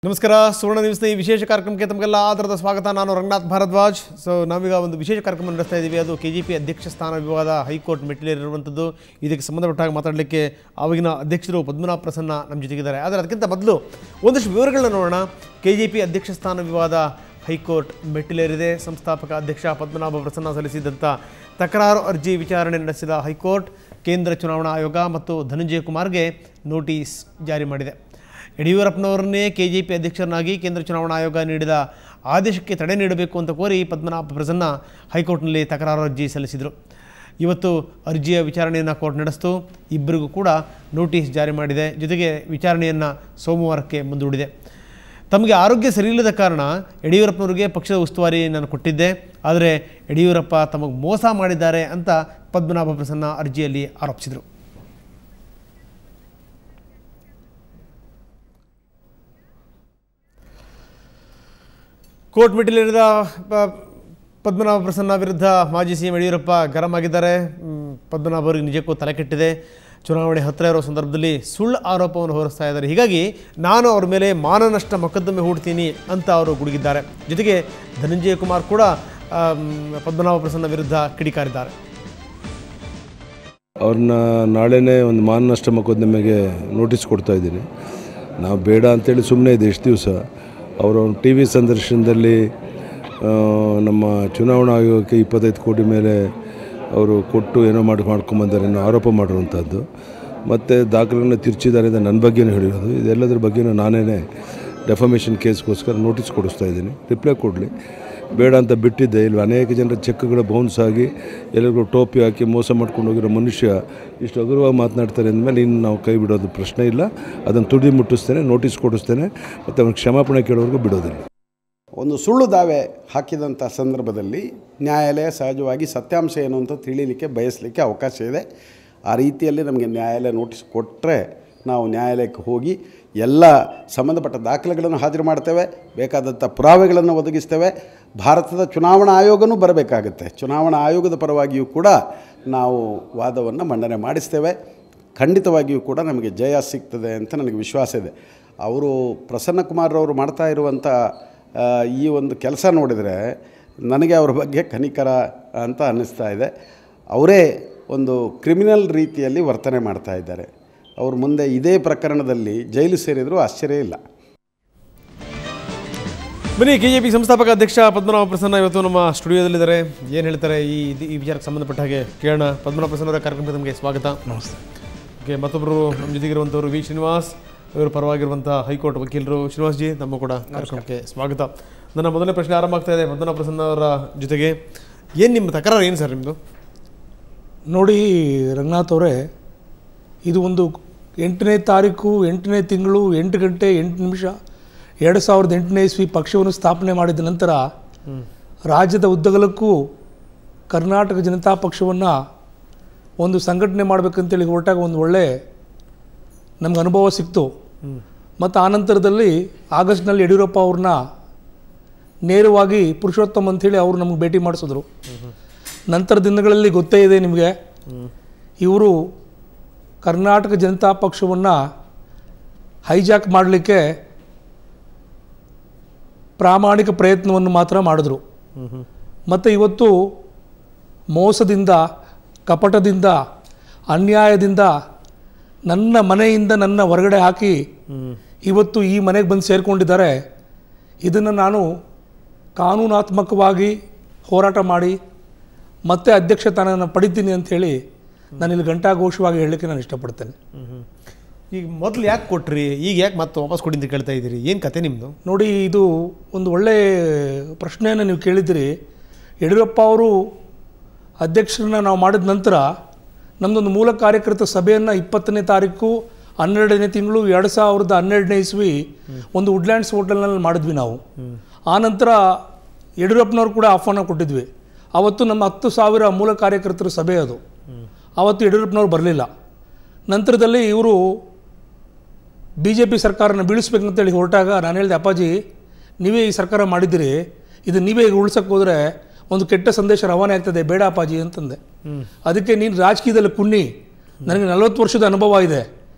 ನಮಸ್ಕಾರ ಸುವರ್ಣ ನ್ಯೂಸ್ನ ಈ ವಿಶೇಷ ಕಾರ್ಯಕ್ರಮಕ್ಕೆ ತಮಗೆಲ್ಲ ಆದರದ ಸ್ವಾಗತ. ನಾನು ರಂಗನಾಥ್ ಭಾರದ್ವಾಜ್. ನಾವೀಗ ಒಂದು ವಿಶೇಷ ಕಾರ್ಯಕ್ರಮ ನಡೆಸ್ತಾ ಇದ್ದೀವಿ. ಅದು KJP ಅಧ್ಯಕ್ಷ ಸ್ಥಾನ ವಿವಾದ ಹೈಕೋರ್ಟ್ ಮೆಟ್ಟಿಲೇರಿರುವಂಥದ್ದು. ಇದಕ್ಕೆ ಸಂಬಂಧಪಟ್ಟಾಗ ಮಾತಾಡಲಿಕ್ಕೆ ಆವಾಗಿನ ಅಧ್ಯಕ್ಷರು ಪದ್ಮನಾಭ ಪ್ರಸನ್ನ ನಮ್ಮ ಜೊತೆಗಿದ್ದಾರೆ. ಆದರೆ ಅದಕ್ಕಿಂತ ಮೊದಲು ಒಂದಷ್ಟು ವಿವರಗಳನ್ನ ನೋಡೋಣ. KJP ಅಧ್ಯಕ್ಷ ಸ್ಥಾನ ವಿವಾದ ಹೈಕೋರ್ಟ್ ಮೆಟ್ಟಿಲೇರಿದೆ. ಸಂಸ್ಥಾಪಕ ಅಧ್ಯಕ್ಷ ಪದ್ಮನಾಭ ಪ್ರಸನ್ನ ಸಲ್ಲಿಸಿದಂಥ ತಕರಾರು ಅರ್ಜಿ ವಿಚಾರಣೆ ನಡೆಸಿದ ಹೈಕೋರ್ಟ್ ಕೇಂದ್ರ ಚುನಾವಣಾ ಆಯೋಗ ಮತ್ತು ಧನಂಜಯ ಕುಮಾರ್ಗೆ ನೋಟಿಸ್ ಜಾರಿ ಮಾಡಿದೆ. ಯಡಿಯೂರಪ್ಪನವರನ್ನೇ KJP ಅಧ್ಯಕ್ಷರನ್ನಾಗಿ ಕೇಂದ್ರ ಚುನಾವಣಾ ಆಯೋಗ ನೀಡಿದ ಆದೇಶಕ್ಕೆ ತಡೆ ನೀಡಬೇಕು ಅಂತ ಕೋರಿ ಪದ್ಮನಾಭ ಪ್ರಸನ್ನ ಹೈಕೋರ್ಟ್ನಲ್ಲಿ ತಕರಾರು ಅರ್ಜಿ ಸಲ್ಲಿಸಿದರು. ಇವತ್ತು ಅರ್ಜಿಯ ವಿಚಾರಣೆಯನ್ನು ಕೋರ್ಟ್ ನಡೆಸಿತು. ಇಬ್ಬರಿಗೂ ಕೂಡ ನೋಟಿಸ್ ಜಾರಿ ಮಾಡಿದೆ. ಜೊತೆಗೆ ವಿಚಾರಣೆಯನ್ನು ಸೋಮವಾರಕ್ಕೆ ಮುಂದೂಡಿದೆ. ತಮಗೆ ಆರೋಗ್ಯ ಸರಿಯಿಲ್ಲದ ಕಾರಣ ಯಡಿಯೂರಪ್ಪನವರಿಗೆ ಪಕ್ಷದ ಉಸ್ತುವಾರಿ ನಾನು ಕೊಟ್ಟಿದ್ದೆ, ಆದರೆ ಯಡಿಯೂರಪ್ಪ ತಮಗೆ ಮೋಸ ಮಾಡಿದ್ದಾರೆ ಅಂತ ಪದ್ಮನಾಭ ಪ್ರಸನ್ನ ಅರ್ಜಿಯಲ್ಲಿ ಆರೋಪಿಸಿದರು. ಕೋರ್ಟ್ ಮೆಟ್ಟಿಲೇರಿದ ಪದ್ಮನಾಭ ಪ್ರಸನ್ನ ವಿರುದ್ಧ ಮಾಜಿ CM ಯಡಿಯೂರಪ್ಪ ಗರಂ ಆಗಿದ್ದಾರೆ. ಪದ್ಮನಾಭ ಅವರಿಗೆ ನಿಜಕ್ಕೂ ತಲೆ ಕೆಟ್ಟಿದೆ. ಚುನಾವಣೆ ಹತ್ತಿರ ಇರೋ ಸಂದರ್ಭದಲ್ಲಿ ಸುಳ್ಳು ಆರೋಪವನ್ನು ಹೊರಿಸ್ತಾ ಇದ್ದಾರೆ. ಹೀಗಾಗಿ ನಾನು ಅವ್ರ ಮೇಲೆ ಮಾನನಷ್ಟ ಮೊಕದ್ದಮೆ ಹೂಡ್ತೀನಿ ಅಂತ ಅವರು ಗುಡುಗಿದ್ದಾರೆ. ಜೊತೆಗೆ ಧನಂಜಯ ಕುಮಾರ್ ಕೂಡ ಪದ್ಮನಾಭ ಪ್ರಸನ್ನ ವಿರುದ್ಧ ಕಿಡಿಕಾರಿದ್ದಾರೆ. ಅವ್ರನ್ನ ನಾಳೆನೇ ಒಂದು ಮಾನನಷ್ಟ ಮೊಕದ್ದಮೆಗೆ ನೋಟಿಸ್ ಕೊಡ್ತಾ ಇದ್ದೀನಿ. ನಾವು ಬೇಡ ಅಂತೇಳಿ ಸುಮ್ಮನೆ ಇದೆ ಎಷ್ಟು ದಿವಸ. ಅವರು TV ಸಂದರ್ಶನದಲ್ಲಿ ನಮ್ಮ ಚುನಾವಣಾ ಆಯೋಗಕ್ಕೆ 25 ಕೋಟಿ ಮೇಲೆ ಅವರು ಕೊಟ್ಟು ಏನೋ ಮಾಡ್ಕೊಂಬಂದರೆ ಏನೋ ಆರೋಪ ಮಾಡಿರುವಂಥದ್ದು, ಮತ್ತು ದಾಖಲೆಗಳನ್ನು ತಿರ್ಚಿದ್ದಾರೆ ಅಂತ ನನ್ನ ಬಗ್ಗೆನೇ ಹೇಳಿರೋದು. ಇದೆಲ್ಲದ್ರ ಬಗ್ಗೆನೂ ನಾನೇ ಡೆಫಮೇಷನ್ ಕೇಸ್ಗೋಸ್ಕರ ನೋಟಿಸ್ ಕೊಡಿಸ್ತಾ ಇದ್ದೀನಿ. ರಿಪ್ಲೈ ಕೊಡಲಿ, ಬೇಡ ಅಂತ ಬಿಟ್ಟಿದ್ದೆ. ಇಲ್ಲಿ ಅನೇಕ ಜನರ ಚೆಕ್ಗಳು ಬೌನ್ಸ್ ಆಗಿ ಎಲ್ಲರಿಗೂ ಟೋಪಿ ಹಾಕಿ ಮೋಸ ಮಾಡ್ಕೊಂಡು ಹೋಗಿರೋ ಮನುಷ್ಯ ಇಷ್ಟು ಹಗುರವಾಗಿ ಮಾತನಾಡ್ತಾರೆ ಅಂದಮೇಲೆ ಇನ್ನು ನಾವು ಕೈ ಬಿಡೋದು ಪ್ರಶ್ನೆ ಇಲ್ಲ. ಅದನ್ನು ತುಡಿ ಮುಟ್ಟಿಸ್ತೇನೆ, ನೋಟಿಸ್ ಕೊಡಿಸ್ತೇನೆ, ಮತ್ತು ಅವ್ನಿಗೆ ಕ್ಷಮಾಪಣೆ ಕೇಳೋವರೆಗೂ ಬಿಡೋದಿಲ್ಲ. ಒಂದು ಸುಳ್ಳು ದಾವೆ ಹಾಕಿದಂಥ ಸಂದರ್ಭದಲ್ಲಿ ನ್ಯಾಯಾಲಯ ಸಹಜವಾಗಿ ಸತ್ಯಾಂಶ ಏನು ಅಂತ ತಿಳಿಯಲಿಕ್ಕೆ ಬಯಸಲಿಕ್ಕೆ ಅವಕಾಶ ಇದೆ. ಆ ರೀತಿಯಲ್ಲಿ ನಮಗೆ ನ್ಯಾಯಾಲಯ ನೋಟಿಸ್ ಕೊಟ್ಟರೆ ನಾವು ನ್ಯಾಯಾಲಯಕ್ಕೆ ಹೋಗಿ ಎಲ್ಲ ಸಂಬಂಧಪಟ್ಟ ದಾಖಲೆಗಳನ್ನು ಹಾಜರು ಮಾಡ್ತೇವೆ, ಬೇಕಾದಂಥ ಪುರಾವೆಗಳನ್ನು ಒದಗಿಸ್ತೇವೆ. ಭಾರತದ ಚುನಾವಣಾ ಆಯೋಗನೂ ಬರಬೇಕಾಗುತ್ತೆ. ಚುನಾವಣಾ ಆಯೋಗದ ಪರವಾಗಿಯೂ ಕೂಡ ನಾವು ವಾದವನ್ನು ಮಂಡನೆ ಮಾಡಿಸ್ತೇವೆ. ಖಂಡಿತವಾಗಿಯೂ ಕೂಡ ನಮಗೆ ಜಯ ಸಿಗ್ತದೆ ಅಂತ ನನಗೆ ವಿಶ್ವಾಸ ಇದೆ. ಅವರು ಪ್ರಸನ್ನಕುಮಾರ್ರವರು ಮಾಡ್ತಾ ಇರುವಂಥ ಈ ಒಂದು ಕೆಲಸ ನೋಡಿದರೆ ನನಗೆ ಅವ್ರ ಬಗ್ಗೆ ಕನಿಕರ ಅಂತ ಅನ್ನಿಸ್ತಾ ಇದೆ. ಅವರೇ ಒಂದು ಕ್ರಿಮಿನಲ್ ರೀತಿಯಲ್ಲಿ ವರ್ತನೆ ಮಾಡ್ತಾ ಇದ್ದಾರೆ. ಅವರು ಮುಂದೆ ಇದೇ ಪ್ರಕರಣದಲ್ಲಿ ಜೈಲು ಸೇರಿದರೂ ಆಶ್ಚರ್ಯ ಇಲ್ಲ. ಬನ್ನಿ, KJP ಸಂಸ್ಥಾಪಕ ಅಧ್ಯಕ್ಷ ಪದ್ಮನಾಭ ಪ್ರಸನ್ನ ಇವತ್ತು ನಮ್ಮ ಸ್ಟುಡಿಯೋದಲ್ಲಿದ್ದಾರೆ. ಏನು ಹೇಳ್ತಾರೆ ಈ ವಿಚಾರಕ್ಕೆ ಸಂಬಂಧಪಟ್ಟ ಹಾಗೆ ಕೇಳೋಣ. ಪದ್ಮನಾಭ ಪ್ರಸನ್ನ ಅವರ ಕಾರ್ಯಕ್ರಮಕ್ಕೆ ತಮಗೆ ಸ್ವಾಗತ. ನಮಸ್ತೆ. ಓಕೆ, ಮತ್ತೊಬ್ಬರು ನಮ್ಮ ಜೊತೆಗಿರುವಂಥವ್ರು V. ಶ್ರೀನಿವಾಸ್, ಇವರು ಪರವಾಗಿರುವಂಥ ಹೈಕೋರ್ಟ್ ವಕೀಲರು. ಶ್ರೀನಿವಾಸ್ ಜಿ, ತಮ್ಮ ಕೂಡ ಕಾರ್ಯಕ್ರಮಕ್ಕೆ ಸ್ವಾಗತ. ನನ್ನ ಮೊದಲನೇ ಪ್ರಶ್ನೆ ಆರಂಭ ಆಗ್ತಾ ಇದೆ ಪದ್ಮನಾಭ ಪ್ರಸನ್ನ ಅವರ ಜೊತೆಗೆ. ಏನು ನಿಮ್ಮ ತಕರಾರು ಏನು ಸರ್ ನಿಮ್ಮದು? ನೋಡಿ ರಂಗನಾಥ್ ಅವರೇ, ಇದು ಒಂದು 8ನೇ ತಾರೀಕು 8ನೇ ತಿಂಗಳು 8 ಗಂಟೆ 8 ನಿಮಿಷ 2008ನೇ ಇಸ್ವಿ ಪಕ್ಷವನ್ನು ಸ್ಥಾಪನೆ ಮಾಡಿದ ನಂತರ ರಾಜ್ಯದ ಉದ್ದಗಲಕ್ಕೂ ಕರ್ನಾಟಕ ಜನತಾ ಪಕ್ಷವನ್ನು ಒಂದು ಸಂಘಟನೆ ಮಾಡಬೇಕಂತೇಳಿ ಹೊರಟಾಗ ಒಂದು ಒಳ್ಳೆ ನಮ್ಗೆ ಅನುಭವ ಸಿಕ್ತು. ಮತ್ತು ಆನಂತರದಲ್ಲಿ ಆಗಸ್ಟ್ನಲ್ಲಿ ಯಡಿಯೂರಪ್ಪ ಅವ್ರನ್ನ ನೇರವಾಗಿ ಪುರುಷೋತ್ತಮ್ ಅಂಥೇಳಿ ಅವರು ನಮಗೆ ಭೇಟಿ ಮಾಡಿಸಿದ್ರು. ನಂತರ ದಿನಗಳಲ್ಲಿ ಗೊತ್ತೇ ಇದೆ ನಿಮಗೆ, ಇವರು ಕರ್ನಾಟಕ ಜನತಾ ಪಕ್ಷವನ್ನು ಹೈಜಾಕ್ ಮಾಡಲಿಕ್ಕೆ ಪ್ರಾಮಾಣಿಕ ಪ್ರಯತ್ನವನ್ನು ಮಾತ್ರ ಮಾಡಿದ್ರು. ಮತ್ತು ಇವತ್ತು ಮೋಸದಿಂದ, ಕಪಟದಿಂದ, ಅನ್ಯಾಯದಿಂದ ನನ್ನ ಮನೆಯಿಂದ ನನ್ನ ಹೊರಗಡೆ ಹಾಕಿ ಇವತ್ತು ಈ ಮನೆಗೆ ಬಂದು ಸೇರಿಕೊಂಡಿದ್ದಾರೆ. ಇದನ್ನು ನಾನು ಕಾನೂನಾತ್ಮಕವಾಗಿ ಹೋರಾಟ ಮಾಡಿ ಮತ್ತೆ ಅಧ್ಯಕ್ಷ ಸ್ಥಾನವನ್ನು ಪಡಿತೀನಿ ಅಂಥೇಳಿ ನಾನಿಲ್ಲಿ ಘಂಟಾಘೋಷವಾಗಿ ಹೇಳಲಿಕ್ಕೆ ನಾನು ಇಷ್ಟಪಡ್ತೇನೆ. ಈಗ ಮೊದಲು ಯಾಕೆ ಕೊಟ್ರಿ, ಈಗ ಯಾಕೆ ಮತ್ತೆ ವಾಪಸ್ ಕೊಡಿ ಅಂತ ಕೇಳ್ತಾ ಇದ್ದೀರಿ? ಏನು ಕತೆ ನಿಮ್ಮದು? ನೋಡಿ, ಇದು ಒಂದು ಒಳ್ಳೆಯ ಪ್ರಶ್ನೆಯನ್ನು ನೀವು ಕೇಳಿದ್ದೀರಿ. ಯಡಿಯೂರಪ್ಪ ಅವರು ಅಧ್ಯಕ್ಷರನ್ನ ನಾವು ಮಾಡಿದ ನಂತರ ನಮ್ಮದೊಂದು ಮೂಲ ಕಾರ್ಯಕರ್ತ ಸಭೆಯನ್ನು 20ನೇ ತಾರೀಕು 12ನೇ ತಿಂಗಳು 2012ನೇ ಇಸ್ವಿ ಒಂದು ವುಡ್ಲ್ಯಾಂಡ್ಸ್ ಹೋಟೆಲ್ನಲ್ಲಿ ಮಾಡಿದ್ವಿ ನಾವು. ಆನಂತರ ಯಡಿಯೂರಪ್ಪನವ್ರು ಕೂಡ ಆಹ್ವಾನ ಕೊಟ್ಟಿದ್ವಿ. ಆವತ್ತು ನಮ್ಮ 10,000 ಮೂಲ ಕಾರ್ಯಕರ್ತರ ಸಭೆ ಅದು. ಆವತ್ತು ಯಡಿಯೂರಪ್ಪನವ್ರು ಬರಲಿಲ್ಲ. ನಂತರದಲ್ಲಿ ಇವರು BJP ಸರ್ಕಾರನ ಬೀಳಿಸ್ಬೇಕಂತೇಳಿ ಹೊರಟಾಗ ನಾನು ಹೇಳಿದೆ, ಅಪ್ಪಾಜಿ ನೀವೇ ಈ ಸರ್ಕಾರ ಮಾಡಿದ್ದೀರಿ, ಇದು ನೀವೇ ಈಗ ಉಳ್ಸಕ್ಕೆ ಹೋದರೆ ಒಂದು ಕೆಟ್ಟ ಸಂದೇಶ ರವಾನೆ ಆಗ್ತದೆ, ಬೇಡ ಅಪ್ಪಾಜಿ ಅಂತಂದೆ. ಅದಕ್ಕೆ ನೀನು ರಾಜಕೀಯದಲ್ಲಿ ಕುನ್ನಿ, ನನಗೆ 40 ವರ್ಷದ ಅನುಭವ ಇದೆ,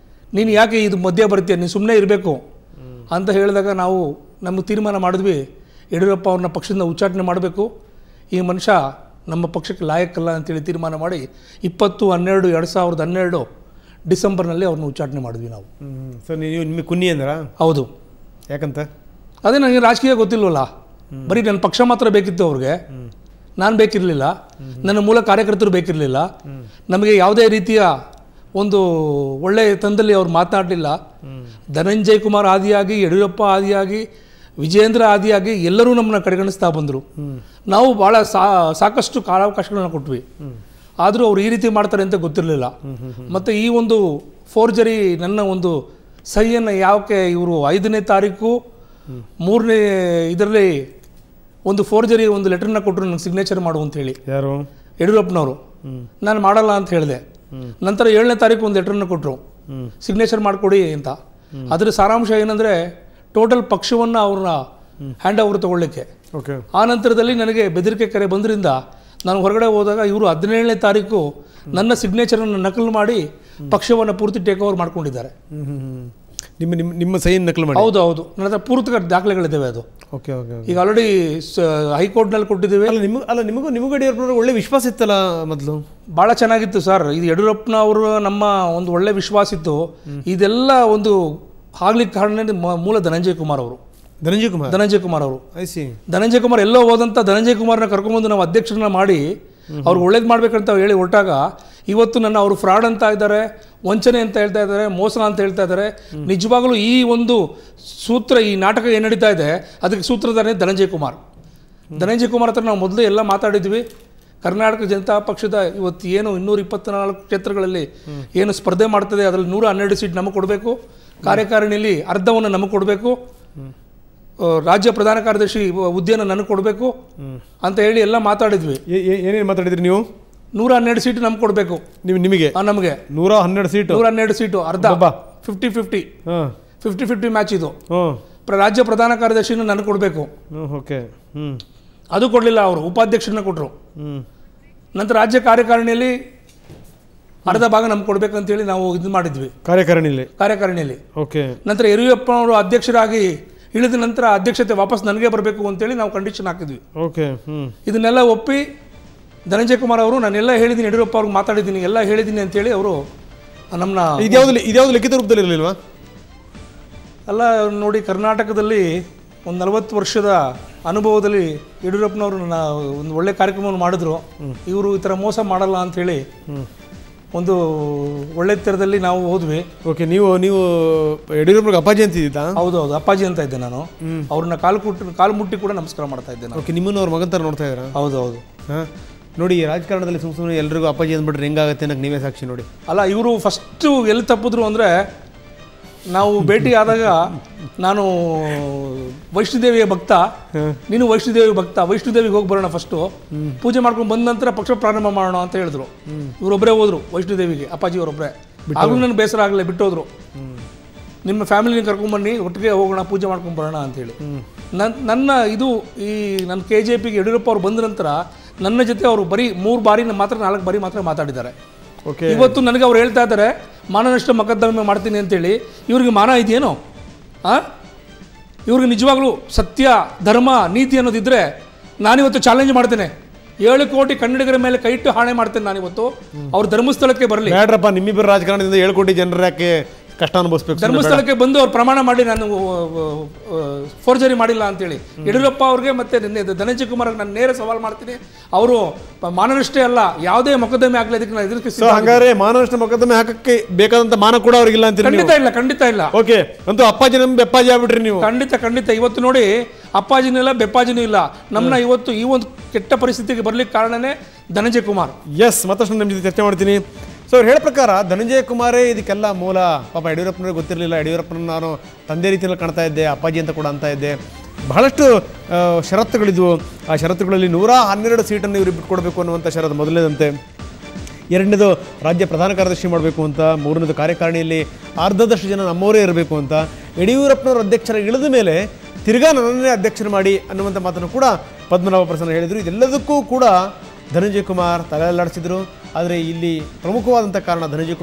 ನೀನು ಯಾಕೆ ಇದು ಮಧ್ಯ ಬರ್ತೀಯ, ನೀನು ಸುಮ್ಮನೆ ಇರಬೇಕು ಅಂತ ಹೇಳಿದಾಗ ನಾವು ನಮಗೆ ತೀರ್ಮಾನ ಮಾಡಿದ್ವಿ, ಯಡಿಯೂರಪ್ಪ ಅವ್ರನ್ನ ಪಕ್ಷದಿಂದ ಉಚ್ಚಾಟನೆ ಮಾಡಬೇಕು, ಈ ಮನುಷ್ಯ ನಮ್ಮ ಪಕ್ಷಕ್ಕೆ ಲಾಯಕ್ಕಲ್ಲ ಅಂತೇಳಿ ತೀರ್ಮಾನ ಮಾಡಿ 20/12/2012 ಡಿಸೆಂಬರ್ನಲ್ಲಿ ಅವ್ರನ್ನ ಉಚ್ಚಾಟನೆ ಮಾಡಿದ್ವಿ ನಾವು. ಸೊ ನೀವು ನಿಮಗೆ ಕುನ್ನಿ ಅಂದ್ರ? ಹೌದು. ಯಾಕಂತ? ಅದೇ ನನಗೆ ರಾಜಕೀಯ ಗೊತ್ತಿಲ್ವಲ್ಲ, ಬರೀ ನನ್ನ ಪಕ್ಷ ಮಾತ್ರ ಬೇಕಿತ್ತು ಅವ್ರಿಗೆ, ನಾನು ಬೇಕಿರಲಿಲ್ಲ, ನನ್ನ ಮೂಲ ಕಾರ್ಯಕರ್ತರು ಬೇಕಿರಲಿಲ್ಲ, ನಮಗೆ ಯಾವುದೇ ರೀತಿಯ ಒಂದು ಒಳ್ಳೆಯ ತಂದಲ್ಲಿ ಅವ್ರು ಮಾತನಾಡಲಿಲ್ಲ. ಧನಂಜಯ್ ಕುಮಾರ್ ಆದಿಯಾಗಿ, ಯಡಿಯೂರಪ್ಪ ಆದಿಯಾಗಿ, ವಿಜೇಂದ್ರ ಆದಿಯಾಗಿ ಎಲ್ಲರೂ ನಮ್ಮನ್ನ ಕಡೆಗಣಿಸ್ತಾ ಬಂದರು. ನಾವು ಭಾಳ ಸಾಕಷ್ಟು ಕಾಲಾವಕಾಶಗಳನ್ನ ಕೊಟ್ವಿ, ಆದರೂ ಅವ್ರು ಈ ರೀತಿ ಮಾಡ್ತಾರೆ ಅಂತ ಗೊತ್ತಿರಲಿಲ್ಲ. ಮತ್ತು ಈ ಒಂದು ಫೋರ್ಜರಿ ನನ್ನ ಒಂದು ಸಹಿಯನ್ನು ಯಾಕೆ ಇವರು 5ನೇ ತಾರೀಕು 3ನೇ ಇದರಲ್ಲಿ ಒಂದು ಫೋರ್ಜರಿ ಒಂದು ಲೆಟರ್ನ ಕೊಟ್ಟರು ನನಗೆ ಸಿಗ್ನೇಚರ್ ಮಾಡು ಅಂತ ಹೇಳಿ. ಯಾರು? ಯಡಿಯೂರಪ್ಪನವರು. ನಾನು ಮಾಡಲ್ಲ ಅಂತ ಹೇಳಿದೆ. ನಂತರ 7ನೇ ತಾರೀಕು ಒಂದು ಲೆಟರ್ನ ಕೊಟ್ಟರು, ಸಿಗ್ನೇಚರ್ ಮಾಡಿಕೊಡಿ ಅಂತ. ಅದರ ಸಾರಾಂಶ ಏನಂದರೆ ಟೋಟಲ್ ಪಕ್ಷವನ್ನು ಅವ್ರನ್ನ ಹ್ಯಾಂಡ್ ಓವರ್ ತೊಗೊಳ್ಳಿಕ್ಕೆ. ಓಕೆ. ಆ ನಂತರದಲ್ಲಿ ನನಗೆ ಬೆದರಿಕೆ ಕರೆ ಬಂದ್ರಿಂದ ನಾನು ಹೊರಗಡೆ ಹೋದಾಗ ಇವರು 17ನೇ ತಾರೀಕು ನನ್ನ ಸಿಗ್ನೇಚರನ್ನು ನಕಲು ಮಾಡಿ ಪಕ್ಷವನ್ನು ಪೂರ್ತಿ ಟೇಕ್ ಓವರ್ ಮಾಡ್ಕೊಂಡಿದ್ದಾರೆ. ನಿಮ್ಮ ಸೈನ್ ನಕಲು ಮಾಡಿ? ಹೌದು ಹೌದು, ನನ್ನ ಹತ್ರ ಪೂರ್ತಿ ದಾಖಲೆಗಳಿದ್ದಾವೆ ಅದು. Okay okay. ಈಗ ಆಲ್ರೆಡಿ ಹೈಕೋರ್ಟ್ನಲ್ಲಿ ಕೊಟ್ಟಿದ್ದೇವೆ. ನಿಮಗೂ ಯಡಿಯೂರಪ್ಪನವ್ರಿಗೆ ಒಳ್ಳೆ ವಿಶ್ವಾಸ ಇತ್ತಲ್ಲ ಮೊದಲು? ಭಾಳ ಚೆನ್ನಾಗಿತ್ತು ಸರ್. ಇದು ಯಡಿಯೂರಪ್ಪನವರು ನಮ್ಮ ಒಂದು ಒಳ್ಳೆ ವಿಶ್ವಾಸ ಇತ್ತು. ಇದೆಲ್ಲ ಒಂದು ಆಗ್ಲಿಕ್ಕೆ ಕಾರಣ ಮೂಲ ಧನಂಜಯ್ ಕುಮಾರ್ ಅವರು. ಧನಂಜಯ್ ಕುಮಾರ್ ಅವರು ಧನಂಜಯ್ ಕುಮಾರ್ ಎಲ್ಲೋ ಹೋದಂಥ ಧನಂಜಯ್ ಕುಮಾರ್ನ ಕರ್ಕೊಂಬಂದು ನಾವು ಅಧ್ಯಕ್ಷರನ್ನ ಮಾಡಿ ಅವ್ರಿಗೆ ಒಳ್ಳೇದು ಮಾಡ್ಬೇಕಂತ ಹೇಳಿ ಹೊರಟಾಗ ಇವತ್ತು ನನ್ನ ಅವರು ಫ್ರಾಡ್ ಅಂತ ಇದ್ದಾರೆ, ವಂಚನೆ ಅಂತ ಹೇಳ್ತಾ ಇದ್ದಾರೆ, ಮೋಸ ಅಂತ ಹೇಳ್ತಾ ಇದ್ದಾರೆ. ನಿಜವಾಗಲೂ ಈ ಒಂದು ಸೂತ್ರ, ಈ ನಾಟಕ ಏನು ನಡೀತಾ ಇದೆ ಅದಕ್ಕೆ ಸೂತ್ರಧಾರನೇ ಧನಂಜಯ್ ಕುಮಾರ್. ಧನಂಜಯ್ ಕುಮಾರ್ ಹತ್ರ ನಾವು ಮೊದಲು ಎಲ್ಲ ಮಾತಾಡಿದ್ವಿ. ಕರ್ನಾಟಕ ಜನತಾ ಪಕ್ಷದ ಇವತ್ತು ಏನು 224 ಕ್ಷೇತ್ರಗಳಲ್ಲಿ ಏನು ಸ್ಪರ್ಧೆ ಮಾಡ್ತದೆ ಅದರಲ್ಲಿ 112 ಸೀಟ್ ನಮಗೆ ಕೊಡಬೇಕು, ಕಾರ್ಯಕಾರಿಣಿಯಲ್ಲಿ ಅರ್ಧವನ್ನು ನಮಗೆ ಕೊಡಬೇಕು, ರಾಜ್ಯ ಪ್ರಧಾನ ಕಾರ್ಯದರ್ಶಿ ಹುದ್ದೆಯನ್ನು ನನಗೆ ಕೊಡಬೇಕು ಅಂತ ಹೇಳಿ ಎಲ್ಲ ಮಾತಾಡಿದ್ವಿ. ಏನೇನು ಮಾತಾಡಿದ್ರಿ ನೀವು? 112 ಸೀಟು ನಮ್ಗೆ ಕೊಡಬೇಕು. ನಿಮಗೆ? ನಮಗೆ 112 ಸೀಟು ಅರ್ಧ 50-50 ಮ್ಯಾಚ್ ಇದು. ರಾಜ್ಯ ಪ್ರಧಾನ ಕಾರ್ಯದರ್ಶಿನ ನನಗೆ ಕೊಡಬೇಕು. ಓಕೆ. ಅದು ಕೊಡಲಿಲ್ಲ, ಅವರು ಉಪಾಧ್ಯಕ್ಷರನ್ನ ಕೊಟ್ಟರು. ನಂತರ ರಾಜ್ಯ ಕಾರ್ಯಕಾರಿಣಿಯಲ್ಲಿ ಅರ್ಧ ಭಾಗ ನಮ್ಗೆ ಕೊಡ್ಬೇಕಂತೇಳಿ ನಾವು ಇದು ಮಾಡಿದ್ವಿ ಕಾರ್ಯಕಾರಿಣಿಯಲ್ಲಿ. ಓಕೆ. ನಂತರ ಯಡಿಯೂರಪ್ಪ ಅವರು ಅಧ್ಯಕ್ಷರಾಗಿ ಇಳಿದ ನಂತರ ಅಧ್ಯಕ್ಷತೆ ವಾಪಸ್ ನನಗೆ ಬರಬೇಕು ಅಂತೇಳಿ ನಾವು ಕಂಡೀಷನ್ ಹಾಕಿದ್ವಿ. ಓಕೆ. ಇದನ್ನೆಲ್ಲ ಒಪ್ಪಿ ಧನಂಜಯ್ ಕುಮಾರ್ ಅವರು ನಾನೆಲ್ಲ ಹೇಳಿದ್ದೀನಿ, ಯಡಿಯೂರಪ್ಪ ಅವ್ರಿಗೆ ಮಾತಾಡಿದ್ದೀನಿ, ಎಲ್ಲ ಹೇಳಿದ್ದೀನಿ ಅಂತೇಳಿ ಅವರು ನಮ್ಮನ್ನ ಇದ್ಯಾವುದು ಲಿಖಿತ ರೂಪದಲ್ಲಿ ಇರಲಿಲ್ವಾ? ಅಲ್ಲ ನೋಡಿ, ಕರ್ನಾಟಕದಲ್ಲಿ ಒಂದು 40 ವರ್ಷದ ಅನುಭವದಲ್ಲಿ ಯಡಿಯೂರಪ್ಪನವರು ಒಂದು ಒಳ್ಳೆ ಕಾರ್ಯಕ್ರಮವನ್ನು ಮಾಡಿದ್ರು. ಇವರು ಈ ಥರ ಮೋಸ ಮಾಡಲ್ಲ ಅಂಥೇಳಿ ಒಂದು ಒಳ್ಳೆ ಥರದಲ್ಲಿ ನಾವು ಹೋದ್ವಿ. ಓಕೆ. ನೀವು ಯಡಿಯೂರಪ್ಪನಿಗೆ ಅಪ್ಪಾಜಿ ಅಂತಿದ್ದ? ಹೌದು, ಅಪ್ಪಾಜಿ ಅಂತ ಇದ್ದೆ ನಾನು. ಅವ್ರನ್ನ ಕಾಲು ಮುಟ್ಟಿ ಕೂಡ ನಮಸ್ಕಾರ ಮಾಡ್ತಾ ಇದ್ದೆ. ಓಕೆ. ನಿಮ್ಮನ್ನು ಅವ್ರ ಮಗನ ಥರ ನೋಡ್ತಾ ಇದ್ದೀರಾ? ಹೌದು. ಹಾಂ, ನೋಡಿ, ರಾಜಕಾರಣದಲ್ಲಿ ಸುಮ್ಮನೆ ಎಲ್ರಿಗೂ ಅಪ್ಪಾಜಿ ಅಂದ್ಬಿಟ್ರೆ ಹೆಂಗಾಗುತ್ತೆ ಅನ್ನೋಕೆ ನೀವೇ ಸಾಕ್ಷಿ ನೋಡಿ. ಅಲ್ಲ, ಇವರು ಫಸ್ಟು ಎಲ್ಲಿ ತಪ್ಪಿದ್ರು ಅಂದರೆ, ನಾವು ಭೇಟಿ ಆದಾಗ ನಾನು ವೈಷ್ಣೋದೇವಿಯ ಭಕ್ತ, ನೀನು ವೈಷ್ಣೋದೇವಿ ಭಕ್ತ, ವೈಷ್ಣೋದೇವಿಗೆ ಹೋಗಿ ಬರೋಣ ಫಸ್ಟು, ಪೂಜೆ ಮಾಡ್ಕೊಂಡು ಬಂದ ನಂತರ ಪಕ್ಷ ಪ್ರಾರಂಭ ಮಾಡೋಣ ಅಂತ ಹೇಳಿದ್ರು. ಇವರೊಬ್ಬರೇ ಹೋದ್ರು ವೈಷ್ಣೋದೇವಿಗೆ, ಅಪ್ಪಾಜಿಯವರೊಬ್ಬರೇ. ಆಗಲೂ ನನಗೆ ಬೇಸರ ಆಗಲಿಲ್ಲ, ಬಿಟ್ಟೋದ್ರು. ನಿಮ್ಮ ಫ್ಯಾಮಿಲಿನ ಕರ್ಕೊಂಡ್ಬನ್ನಿ, ಒಟ್ಟಿಗೆ ಹೋಗೋಣ, ಪೂಜೆ ಮಾಡ್ಕೊಂಡು ಬರೋಣ ಅಂತೇಳಿ. ನನ್ನ ನನ್ನ KJPಗೆ ಯಡಿಯೂರಪ್ಪ ಅವ್ರು ಬಂದ ನಂತರ ನನ್ನ ಜೊತೆ ಅವರು ಬರೀ 4 ಬಾರಿ ಮಾತ್ರ ಮಾತಾಡಿದ್ದಾರೆ. ಇವತ್ತು ನನಗೆ ಅವ್ರು ಹೇಳ್ತಾ ಇದ್ದಾರೆ ಮಾನನಷ್ಟ ಮೊಕದ್ದಮೆ ಮಾಡ್ತೀನಿ ಅಂತೇಳಿ. ಇವ್ರಿಗೆ ಮಾನ ಇದೆಯೇನೋ? ಇವ್ರಿಗೆ ನಿಜವಾಗ್ಲೂ ಸತ್ಯ, ಧರ್ಮ, ನೀತಿ ಅನ್ನೋದಿದ್ರೆ ನಾನಿವತ್ತು ಚಾಲೆಂಜ್ ಮಾಡ್ತೇನೆ. 7 ಕೋಟಿ ಕನ್ನಡಿಗರ ಮೇಲೆ ಕೈ ಇಟ್ಟು ಹಾಣೆ ಮಾಡ್ತೇನೆ ನಾನಿವತ್ತು. ಅವ್ರ ಧರ್ಮಸ್ಥಳಕ್ಕೆ ಬರಲಿ. ಬೇಡ್ರಪ್ಪ, ನಿಮ್ಮಿಬ್ಬರು ರಾಜಕಾರಣದಿಂದ 7 ಕೋಟಿ ಜನರ ಯಾಕೆ ಕಷ್ಟ ಅನುಭವಿಸ್ಬೇಕು? ಧರ್ಮಸ್ಥಳಕ್ಕೆ ಬಂದು ಅವ್ರು ಪ್ರಮಾಣ ಮಾಡಿ ನಾನು ಫೋರ್ಜರಿ ಮಾಡಿಲ್ಲ ಅಂತೇಳಿ ಯಡಿಯೂರಪ್ಪ ಅವ್ರಿಗೆ ಮತ್ತೆ ಧನಂಜಯ್ ಕುಮಾರ್ ನಾನು ನೇರ ಸವಾಲು ಮಾಡ್ತೀನಿ. ಅವರು ಮಾನನಷ್ಟೇ ಅಲ್ಲ, ಯಾವುದೇ ಮೊಕದ್ದಮೆ ಆಗಲಿ ಅದಕ್ಕೆ ನಾನು ಎದುರಿಸಿ. ಹಾಗಾದ್ರೆ ಮಾನನಷ್ಟ ಮೊಕದ್ದಮೆ ಹಾಕಕ್ಕೆ ಬೇಕಾದಂತ ಮಾನ ಕೂಡ ಅವ್ರಿಗಿಲ್ಲ ಅಂತ? ಖಂಡಿತ ಇಲ್ಲ. ಓಕೆ. ಅಂತೂ ಅಪ್ಪಾಜಿ ನಮ್ಮ ಬೆಪ್ಪಾಜಿ ಆಗ್ಬಿಟ್ರಿ ನೀವು. ಖಂಡಿತ. ಇವತ್ತು ನೋಡಿ, ಅಪ್ಪಾಜಿನೂ ಇಲ್ಲ, ಬೆಪ್ಪಾಜಿನೂ ಇಲ್ಲ. ನಮ್ಮನ್ನ ಇವತ್ತು ಈ ಒಂದು ಕೆಟ್ಟ ಪರಿಸ್ಥಿತಿಗೆ ಬರ್ಲಿಕ್ಕೆ ಕಾರಣನೇ ಧನಂಜಯ್ ಕುಮಾರ್. ಎಸ್, ಮತ್ತಷ್ಟು ನಿಮ್ಮ ಜೊತೆ ಚರ್ಚೆ ಮಾಡ್ತೀನಿ. ಸೊ ಅವ್ರು ಹೇಳೋ ಪ್ರಕಾರ ಧನಂಜಯ್ ಕುಮಾರೇ ಇದಕ್ಕೆಲ್ಲ ಮೂಲ. ಪಾಪ ಯಡಿಯೂರಪ್ಪನವ್ರಿಗೆ ಗೊತ್ತಿರಲಿಲ್ಲ. ಯಡಿಯೂರಪ್ಪನ ನಾನು ತಂದೆ ರೀತಿಯಲ್ಲಿ ಕಾಣ್ತಾ ಇದ್ದೆ, ಅಪ್ಪಾಜಿ ಅಂತ ಕೂಡ ಅಂತ ಇದ್ದೆ. ಬಹಳಷ್ಟು ಷರತ್ತುಗಳಿದ್ವು. ಆ ಷರತ್ತುಗಳಲ್ಲಿ 112 ಸೀಟನ್ನು ಇವರು ಬಿಟ್ಕೊಡ್ಬೇಕು ಅನ್ನುವಂಥ ಷರತ್ತು ಮೊದಲನೇದಂತೆ. 2ನೇದು ರಾಜ್ಯ ಪ್ರಧಾನ ಕಾರ್ಯದರ್ಶಿ ಮಾಡಬೇಕು ಅಂತ. 3ನೇದು ಕಾರ್ಯಕಾರಿಣಿಯಲ್ಲಿ ಅರ್ಧದಷ್ಟು ಜನ ನಮ್ಮವರೇ ಇರಬೇಕು ಅಂತ. ಯಡಿಯೂರಪ್ಪನವರು ಅಧ್ಯಕ್ಷರ ಇಳಿದ ಮೇಲೆ ತಿರ್ಗಾ ನನ್ನನ್ನೇ ಅಧ್ಯಕ್ಷರು ಮಾಡಿ ಅನ್ನುವಂಥ ಮಾತನ್ನು ಕೂಡ ಪದ್ಮನಾಭ ಪ್ರಸನ್ನ ಹೇಳಿದರು. ಇದೆಲ್ಲದಕ್ಕೂ ಕೂಡ ಧನಂಜಯ ಕುಮಾರ್ ತಲೆಯಲ್ಲಾಡಿಸಿದರು. ಆದರೆ ಇಲ್ಲಿ ಪ್ರಮುಖವಾದಂಥ ಕಾರಣ ಧನಂಜಯ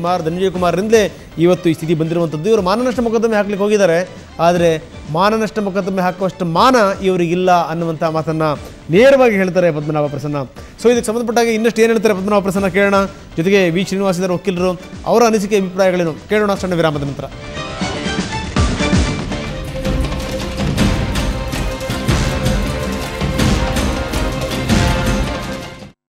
ಕುಮಾರ್ರಿಂದಲೇ ಇವತ್ತು ಈ ಸ್ಥಿತಿ ಬಂದಿರುವಂಥದ್ದು. ಇವರು ಮಾನನಷ್ಟ ಮೊಕದ್ದಮೆ ಹಾಕ್ಲಿಕ್ಕೆ ಹೋಗಿದ್ದಾರೆ, ಆದರೆ ಮಾನನಷ್ಟ ಮೊಕದ್ದಮೆ ಹಾಕುವಷ್ಟು ಮಾನ ಇವರಿಗಿಲ್ಲ ಅನ್ನುವಂಥ ಮಾತನ್ನು ನೇರವಾಗಿ ಹೇಳ್ತಾರೆ ಪದ್ಮನಾಭ ಪ್ರಸನ್ನ. ಸೊ ಇದಕ್ಕೆ ಸಂಬಂಧಪಟ್ಟಾಗ ಇನ್ನಷ್ಟು ಏನು ಹೇಳ್ತಾರೆ ಪದ್ಮನಾಭ ಪ್ರಸನ್ನ ಕೇಳೋಣ. ಜೊತೆಗೆ ವಿ ಶ್ರೀನಿವಾಸ್ ಇದ್ದಾರೆ ವಕೀಲರು, ಅವರ ಅನಿಸಿಕೆ ಅಭಿಪ್ರಾಯಗಳೇನು ಕೇಳೋಣ ಸಣ್ಣ ವಿರಾಮದ ನಂತರ.